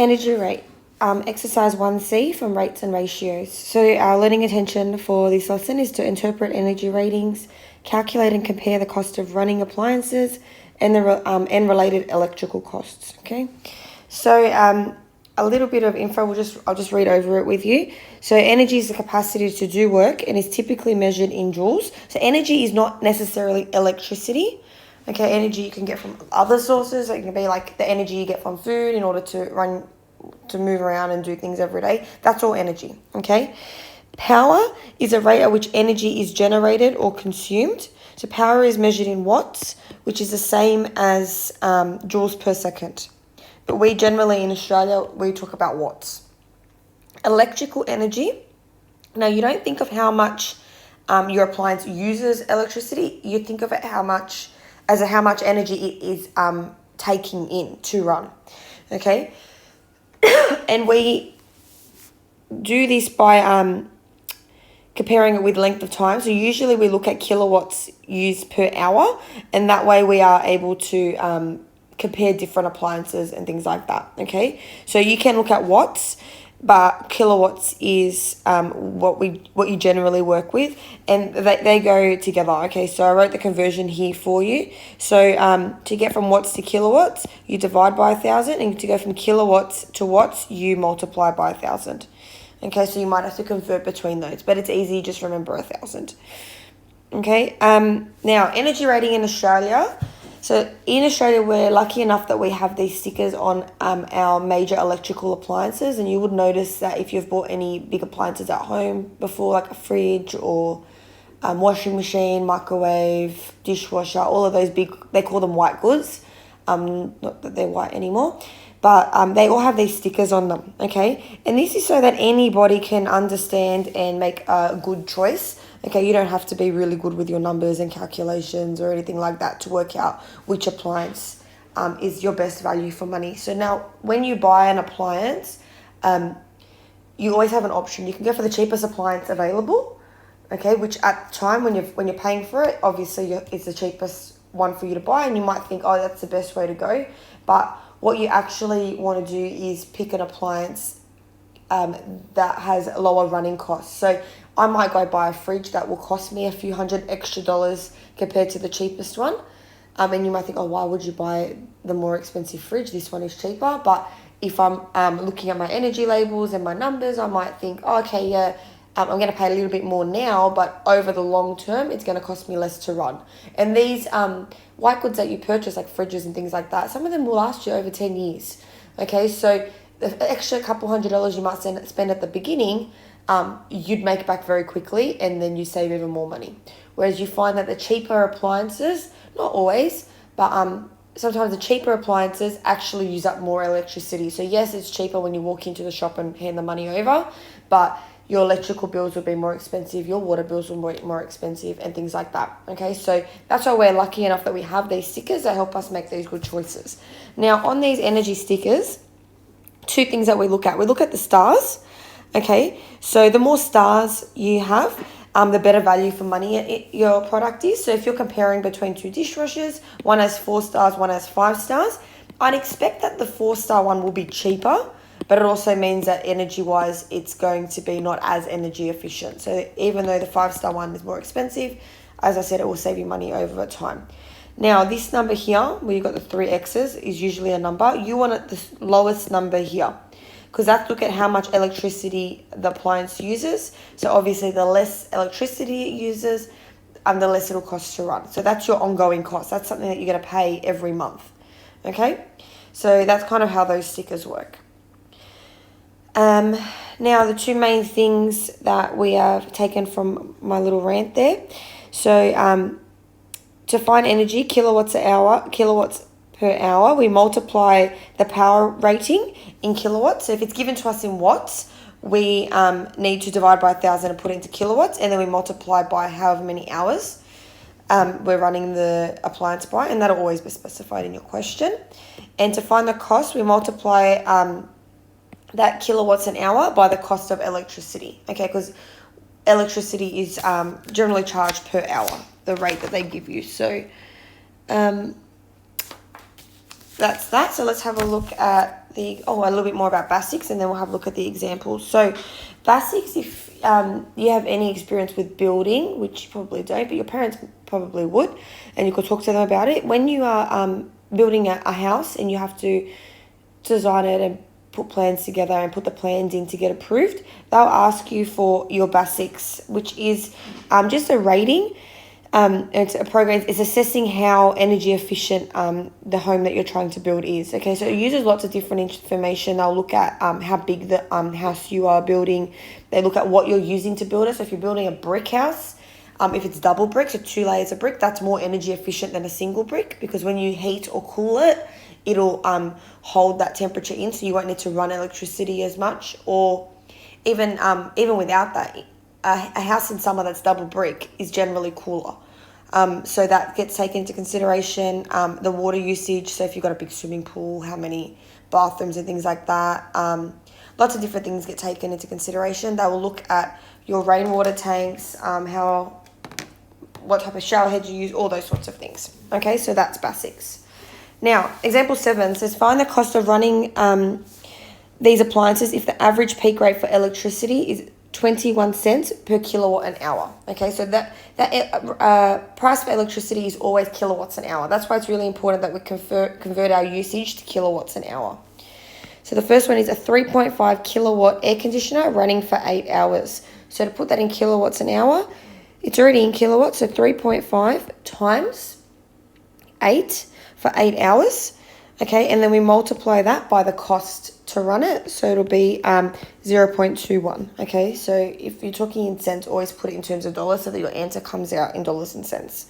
Energy rate. Exercise 1C from rates and ratios. So our learning attention for this lesson is to interpret energy ratings, calculate and compare the cost of running appliances and and related electrical costs. Okay, so a little bit of info. I'll just read over it with you. So energy is the capacity to do work and is typically measured in joules. So energy is not necessarily electricity. Okay, energy you can get from other sources. It can be like the energy you get from food in order to move around and do things every day. That's all energy. Okay, power is a rate at which energy is generated or consumed. So power is measured in watts, which is the same as joules per second. But we generally in Australia, we talk about watts. Electrical energy. Now you don't think of how much your appliance uses electricity. You think of it how much energy it is taking in to run. Okay. And we do this by comparing it with length of time. So usually we look at kilowatts used per hour, and that way we are able to compare different appliances and things like that. Okay, so you can look at watts, but kilowatts is what you generally work with, and they go together. Okay, so I wrote the conversion here for you. So to get from watts to kilowatts, you divide by 1,000, and to go from kilowatts to watts, you multiply by 1,000. Okay, so you might have to convert between those, but it's easy, just remember 1,000. Okay, now energy rating in Australia. So in Australia, we're lucky enough that we have these stickers on our major electrical appliances, and you would notice that if you've bought any big appliances at home before, like a fridge or washing machine, microwave, dishwasher, all of those big, they call them white goods, not that they're white anymore, but they all have these stickers on them, okay? And this is so that anybody can understand and make a good choice. Okay, you don't have to be really good with your numbers and calculations or anything like that to work out which appliance is your best value for money. So now when you buy an appliance, you always have an option. You can go for the cheapest appliance available, okay, which at the time when you're paying for it, obviously it's the cheapest one for you to buy, and you might think, oh, that's the best way to go. But what you actually want to do is pick an appliance that has lower running costs. So I might go buy a fridge that will cost me a few $100 extra compared to the cheapest one. And you might think, oh, why would you buy the more expensive fridge? This one is cheaper. But if I'm looking at my energy labels and my numbers, I might think, oh, okay, yeah, I'm going to pay a little bit more now, but over the long term, it's going to cost me less to run. And these white goods that you purchase, like fridges and things like that, some of them will last you over 10 years. Okay, so the extra couple $100 you might spend at the beginning, you'd make back very quickly, and then you save even more money. Whereas you find that the cheaper appliances, not always, but sometimes the cheaper appliances actually use up more electricity. So yes, it's cheaper when you walk into the shop and hand the money over, but your electrical bills will be more expensive, your water bills will be more expensive, and things like that. Okay, so that's why we're lucky enough that we have these stickers that help us make these good choices. Now, on these energy stickers, two things that we look at. We look at the stars. Okay, so the more stars you have, the better value for money your product is. So if you're comparing between two dishwashers, one has 4 stars, one has 5 stars, I'd expect that the 4-star one will be cheaper, but it also means that energy-wise, it's going to be not as energy efficient. So even though the 5-star one is more expensive, as I said, it will save you money over time. Now, this number here, where you've got the 3 X's, is usually a number. You want it the lowest number here, because that's look at how much electricity the appliance uses. So obviously the less electricity it uses, the less it'll cost to run. So that's your ongoing cost. That's something that you're going to pay every month. Okay, so that's kind of how those stickers work. Now the two main things that we have taken from my little rant there. So to find energy, kilowatts per hour, we multiply the power rating in kilowatts. So if it's given to us in watts, we need to divide by 1,000 and put it into kilowatts, and then we multiply by however many hours we're running the appliance by, and that'll always be specified in your question. And to find the cost, we multiply that kilowatts an hour by the cost of electricity, okay, because electricity is generally charged per hour, the rate that they give you. So that's that. So let's have a look at a little bit more about basics, and then we'll have a look at the examples. So basics, if you have any experience with building, which you probably don't, but your parents probably would, and you could talk to them about it. When you are building a house and you have to design it and put plans together and put the plans in to get approved, they'll ask you for your basics, which is just a rating. It's a program. It's assessing how energy efficient the home that you're trying to build is. Okay, so it uses lots of different information. They'll look at how big the house you are building. They look at what you're using to build it. So if you're building a brick house, if it's double brick, so 2 layers of brick, that's more energy efficient than a single brick, because when you heat or cool it, it'll hold that temperature in, so you won't need to run electricity as much. Or even without that, a house in summer that's double brick is generally cooler. So that gets taken into consideration. The water usage, so if you've got a big swimming pool, how many bathrooms and things like that. Lots of different things get taken into consideration. They will look at your rainwater tanks, what type of shower head you use, all those sorts of things. Okay, so that's basics. Now, example 7 says find the cost of running these appliances if the average peak rate for electricity is 21 cents per kilowatt an hour. Okay, so that price for electricity is always kilowatts an hour. That's why it's really important that we convert our usage to kilowatts an hour. So the first one is a 3.5 kilowatt air conditioner running for 8 hours. So to put that in kilowatts an hour, it's already in kilowatts, so 3.5 times 8 for 8 hours. Okay, and then we multiply that by the cost to run it, so it'll be 0.21. Okay, so if you're talking in cents, always put it in terms of dollars so that your answer comes out in dollars and cents.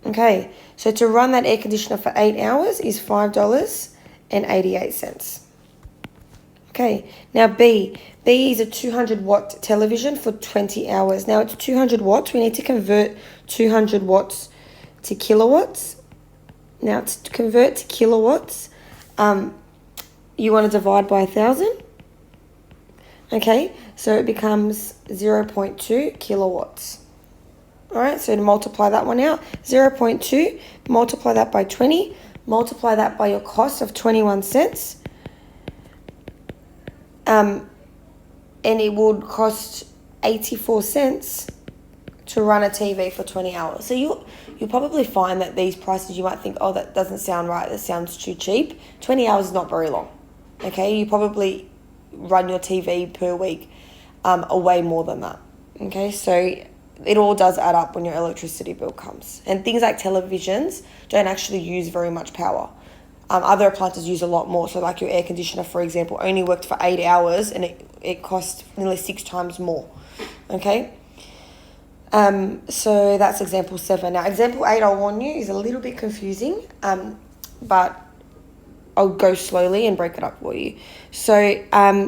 Okay, so to run that air conditioner for 8 hours is $5.88. Okay, now B is a 200 watt television for 20 hours. Now it's 200 watts. We need to convert 200 watts to kilowatts. Now to convert to kilowatts, you want to divide by 1,000. Okay, so it becomes 0.2 kilowatts. All right, so to multiply that one out, 0.2, multiply that by 20, multiply that by your cost of 21 cents. And it would cost 84 cents to run a TV for 20 hours. So you'll probably find that these prices, you might think, oh, that doesn't sound right, that sounds too cheap. 20 hours is not very long. Okay, you probably run your TV per week a way more than that. Okay, so it all does add up when your electricity bill comes. And things like televisions don't actually use very much power. Other appliances use a lot more. So like your air conditioner, for example, only worked for 8 hours and it cost nearly 6 times more. Okay, so that's example 7. Now example 8, I'll warn you, is a little bit confusing, but I'll go slowly and break it up for you. So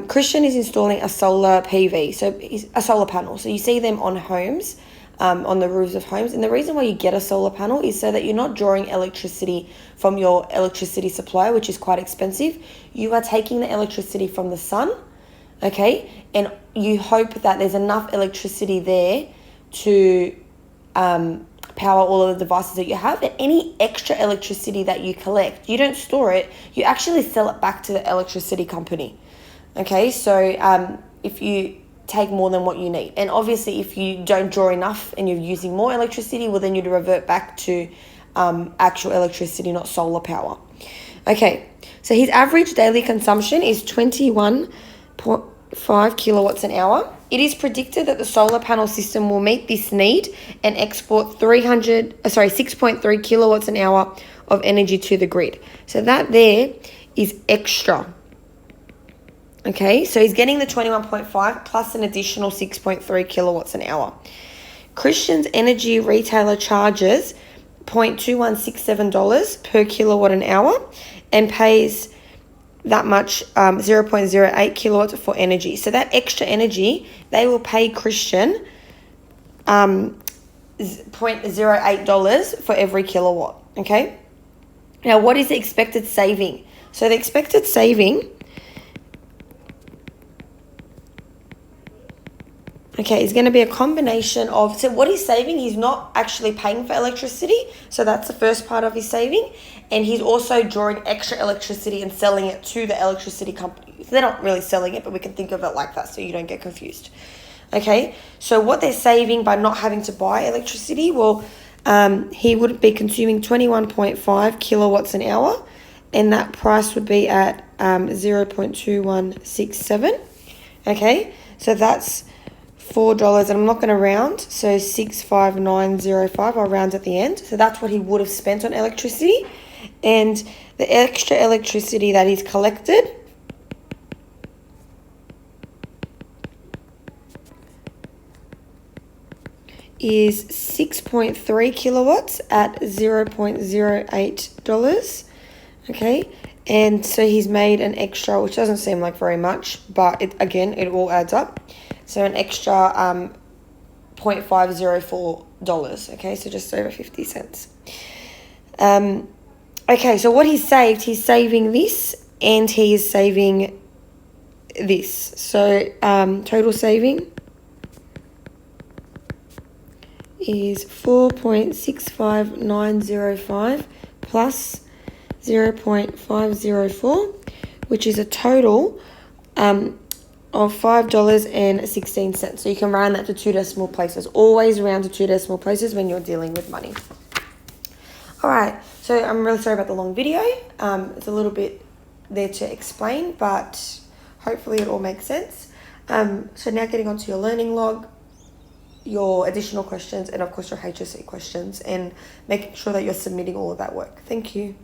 Christian is installing a solar PV, so a solar panel. So you see them on homes, on the roofs of homes. And the reason why you get a solar panel is so that you're not drawing electricity from your electricity supplier, which is quite expensive. You are taking the electricity from the sun, okay? And you hope that there's enough electricity there to power all of the devices that you have. And any extra electricity that you collect, you don't store it, you actually sell it back to the electricity company. Okay, so if you take more than what you need, and obviously if you don't draw enough and you're using more electricity, well then you'd revert back to actual electricity, not solar power. Okay, so his average daily consumption is 21.5 kilowatts an hour. It is predicted that the solar panel system will meet this need and export 6.3 kilowatts an hour of energy to the grid. So that there is extra. Okay, so he's getting the 21.5 plus an additional 6.3 kilowatts an hour. Christian's energy retailer charges $0.2167 per kilowatt an hour and pays that much 0.08 kilowatts for energy. So that extra energy, they will pay Christian $0.08 for every kilowatt. Okay. Now, what is the expected saving? So the expected saving Okay, it's going to be a combination of, so what he's saving, he's not actually paying for electricity. So that's the first part of his saving. And he's also drawing extra electricity and selling it to the electricity company. So they're not really selling it, but we can think of it like that so you don't get confused. Okay, so what they're saving by not having to buy electricity, well, he would be consuming 21.5 kilowatts an hour, and that price would be at 0.2167. Okay, so that's $4, and I'm not going to round, so 65905. I'll round at the end. So that's what he would have spent on electricity, and the extra electricity that he's collected is 6.3 kilowatts at $0.08. Okay, and so he's made an extra, which doesn't seem like very much, but it all adds up. So an extra $0.504. Okay, so just over 50 cents. Okay, so what he's saving this, and he is saving this. So total saving is 4.65905 plus 0.504, which is a total of $5.16. So you can round that to 2 decimal places. Always round to 2 decimal places when you're dealing with money. All right, so I'm really sorry about the long video. It's a little bit there to explain, but hopefully it all makes sense. So now getting onto your learning log, your additional questions, and of course your HSC questions, and making sure that you're submitting all of that work. Thank you.